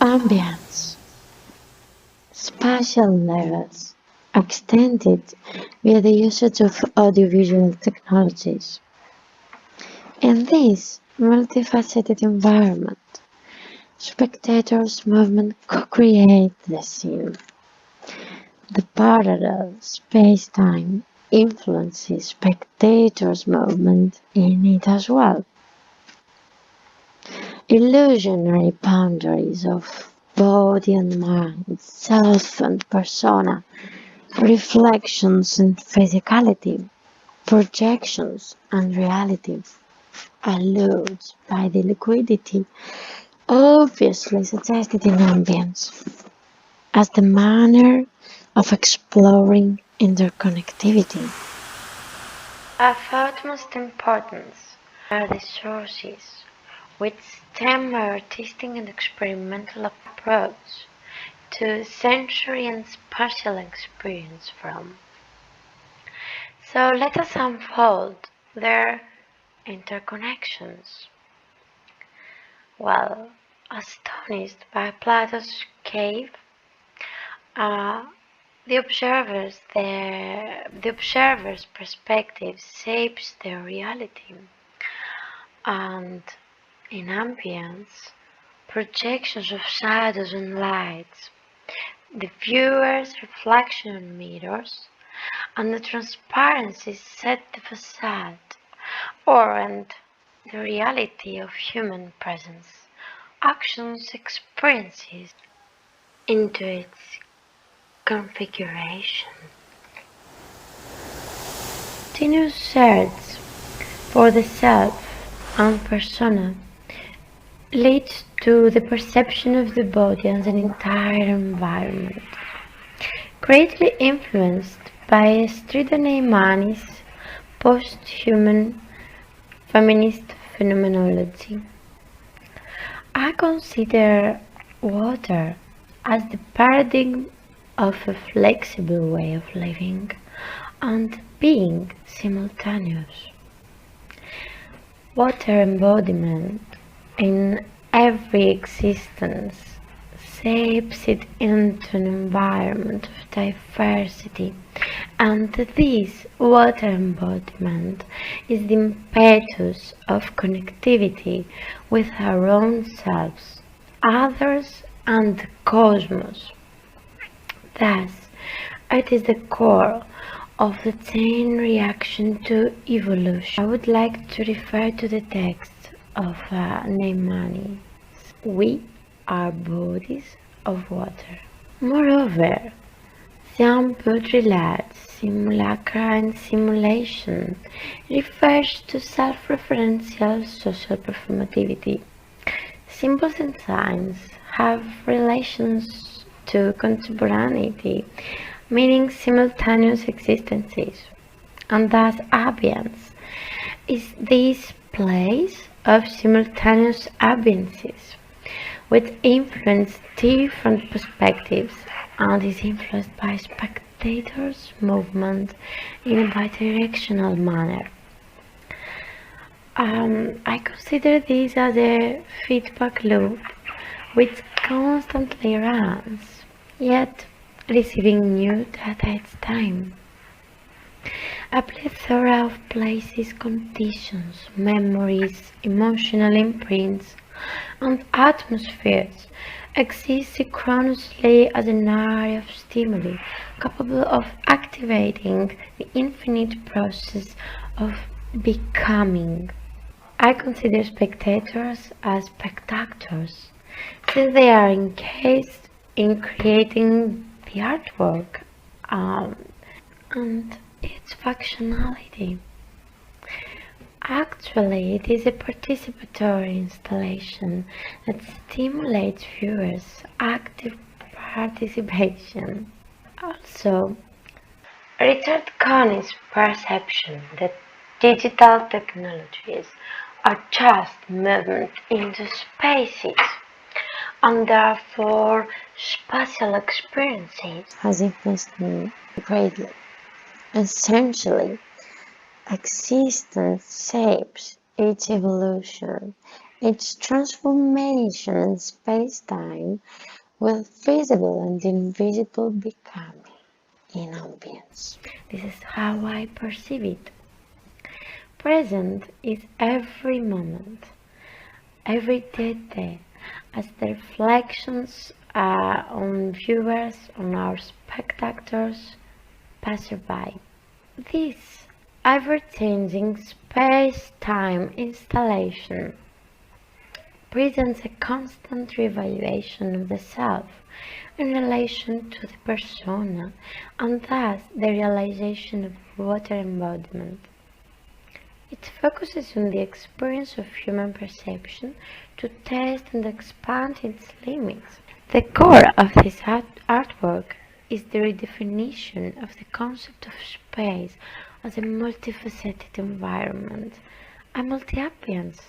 Ambience. Spatial levels extended via the usage of audiovisual technologies. In this multifaceted environment, spectators' movement co-create the scene. The parallel space-time influences spectators' movement in it as well. Illusionary boundaries of body and mind, self and persona, reflections and physicality, projections and reality, alludes by the liquidity obviously suggested in ambience as the manner of exploring interconnectivity. Of utmost importance are the sources which stem our artistic and experimental approach to sensory and spatial experience from. So let us unfold their interconnections. Well, astonished by Plato's cave, the observer's perspective shapes their reality, and in ambience, projections of shadows and lights, the viewer's reflection on mirrors, and the transparency set the facade, and the reality of human presence, actions, experiences into its configuration. Continuous search for the self and persona leads to the perception of the body as an entire environment, greatly influenced by Stridane Mani's post-human feminist phenomenology. I consider water as the paradigm of a flexible way of living and being simultaneous. Water embodiment in every existence shapes it into an environment of diversity, and this water embodiment is the impetus of connectivity with our own selves, others, and the cosmos. Thus, it is the core of the chain reaction to evolution. I would like to refer to the text of Neimani. We are bodies of water. Moreover, Jean-Baudrillard's simulacra and simulation refers to self-referential social performativity. Symbols and signs have relations to contemporaneity, meaning simultaneous existences, and thus ambience is this place of simultaneous ambiences, which influence different perspectives and is influenced by spectators' movement in a bidirectional manner. I consider this as a feedback loop which constantly runs, yet receiving new data each time. A plethora of places, conditions, memories, emotional imprints, and atmospheres exist synchronously as an area of stimuli capable of activating the infinite process of becoming. I consider spectators as spectators, since they are engaged in creating the artwork and its functionality. Actually, it is a participatory installation that stimulates viewers' active participation. Also, Richard Connie's perception that digital technologies are just movement into spaces and therefore spatial experiences has influenced me greatly. Essentially, existence shapes its evolution Its transformation in space-time with visible and invisible becoming in ambience. This is how I perceive it. Present is every moment, every detail, as the reflections on viewers, on our spectators, passerby. This ever-changing space-time installation presents a constant reevaluation of the self in relation to the persona, and thus the realization of water embodiment. It focuses on the experience of human perception to test and expand its limits. The core of this artwork is the redefinition of the concept of space as a multifaceted environment, a multi-ambience,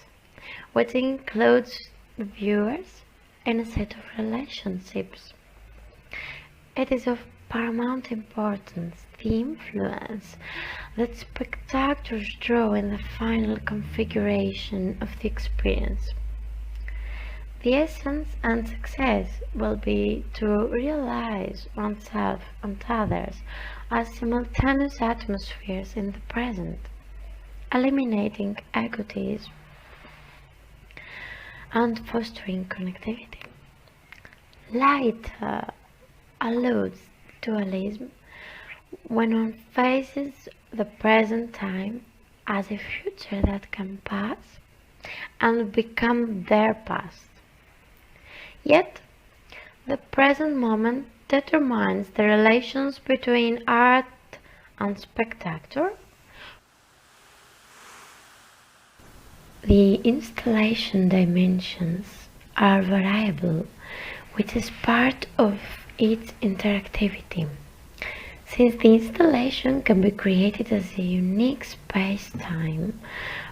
which includes the viewers and a set of relationships. It is of paramount importance the influence that spectators draw in the final configuration of the experience. The essence and success will be to realize oneself and others as simultaneous atmospheres in the present, eliminating egotism and fostering connectivity. Light alludes to dualism when one faces the present time as a future that can pass and become their past. Yet, the present moment determines the relations between art and spectator. The installation dimensions are variable, which is part of its interactivity, since the installation can be created as a unique space-time,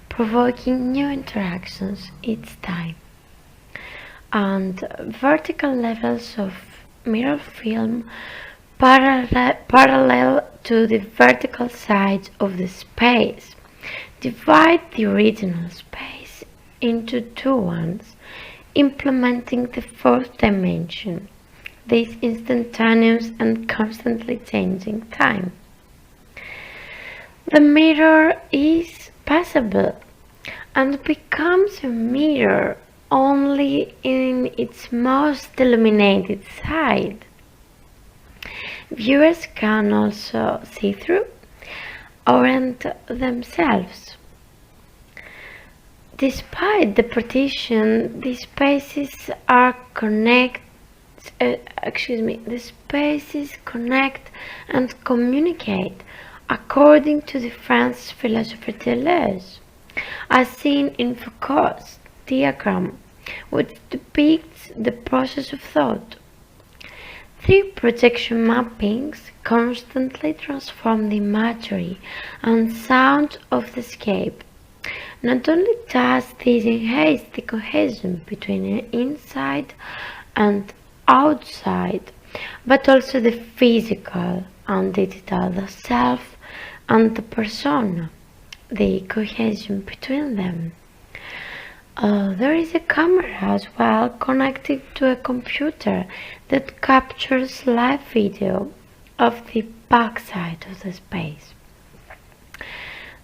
provoking new interactions each time. And vertical levels of mirror film parallel to the vertical sides of the space divide the original space into two ones, implementing the fourth dimension, this instantaneous and constantly changing time. The mirror is passable and becomes a mirror only in its most illuminated side. Viewers can also see through orient themselves. Despite the partition, the spaces connect and communicate according to the French philosopher Deleuze, as seen in Foucault's diagram, which depicts the process of thought. Three projection mappings constantly transform the imagery and sound of the scape. Not only does this enhance the cohesion between inside and outside, but also the physical and digital, the self and the persona, the cohesion between them. There is a camera as well connected to a computer that captures live video of the backside of the space.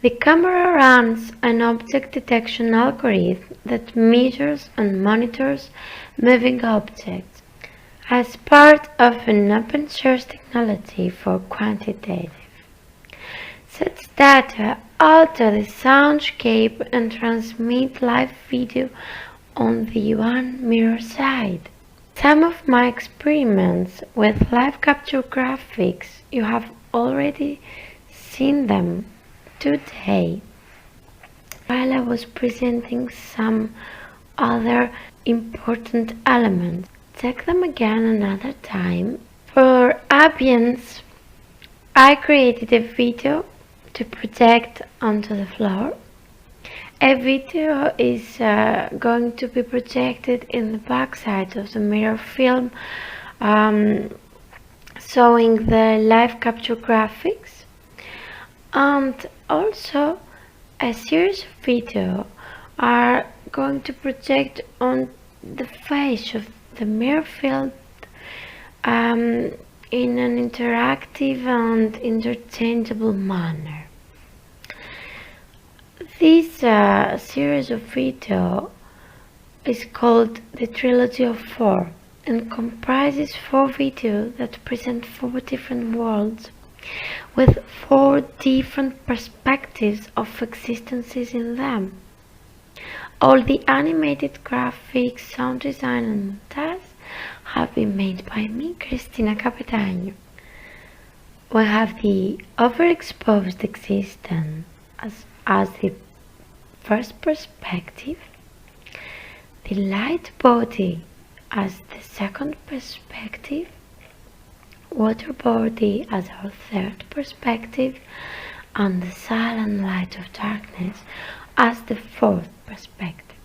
The camera runs an object detection algorithm that measures and monitors moving objects as part of an open source technology for quantitative. Such data alter the soundscape and transmit live video on the one mirror side. Some of my experiments with live capture graphics, you have already seen them today, while I was presenting some other important elements. Check them again another time. For ambience, I created a video to project onto the floor. A video is going to be projected in the backside of the mirror film, showing the live capture graphics, and also a series of videos are going to project on the face of the mirror field in an interactive and interchangeable manner. This series of video is called the Trilogy of Four and comprises 4 videos that present 4 different worlds with 4 different perspectives of existences in them. All the animated graphics, sound design and montage have been made by me, Christina Kapetaniou. We have the overexposed existence as the first perspective, the light body as the second perspective, water body as our third perspective, and the silent light of darkness as the fourth perspective.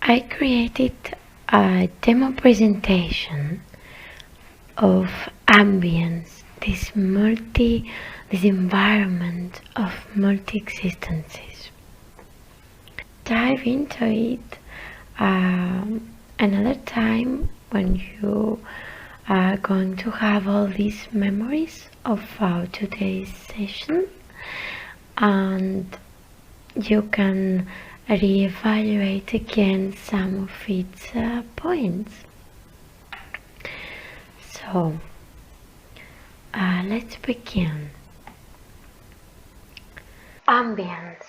I created a demo presentation of ambience, this environment of multi-existences. Dive into it another time when you are going to have all these memories of our today's session, and you can reevaluate again some of its points. So let's begin. Ambience,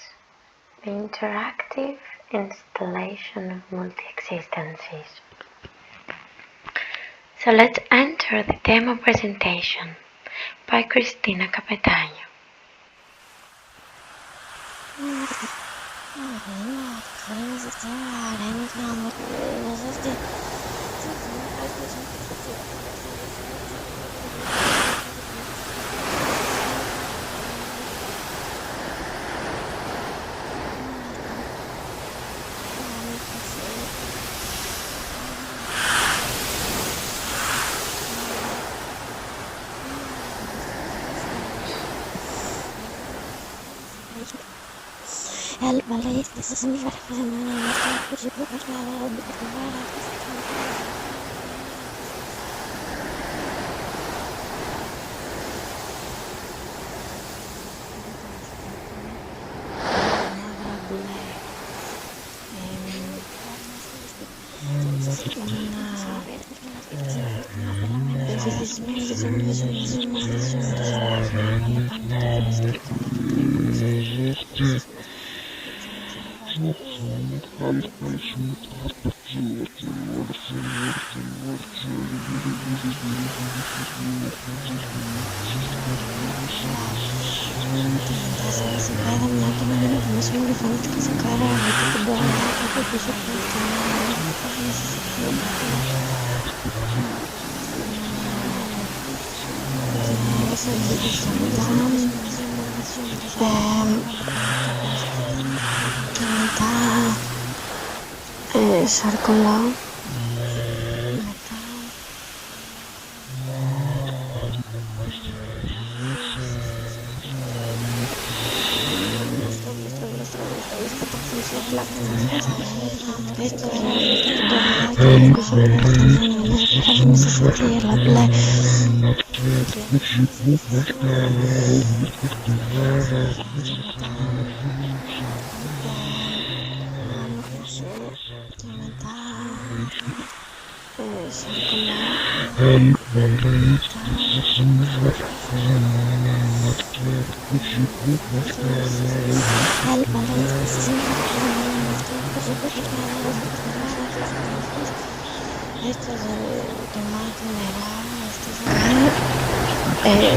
the interactive installation of multi-existences. So let's enter the demo presentation by Christina Kapetaniou. Sarcola.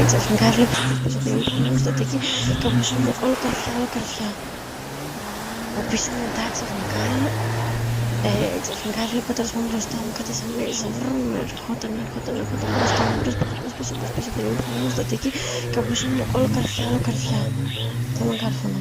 Ξαφνικά βλέπεις πίσω από την στο τέκι και όπως είναι όλο καρφιά. Πίσω μετά ξαφνικά βλέπω τέλος πάντων μπροστά μου κάτι σαν βρούμ, ερχόταν μπροστά μου, πίσω στο τέκι και όπως είναι όλο καρφιά. Θα με κάρφωνα.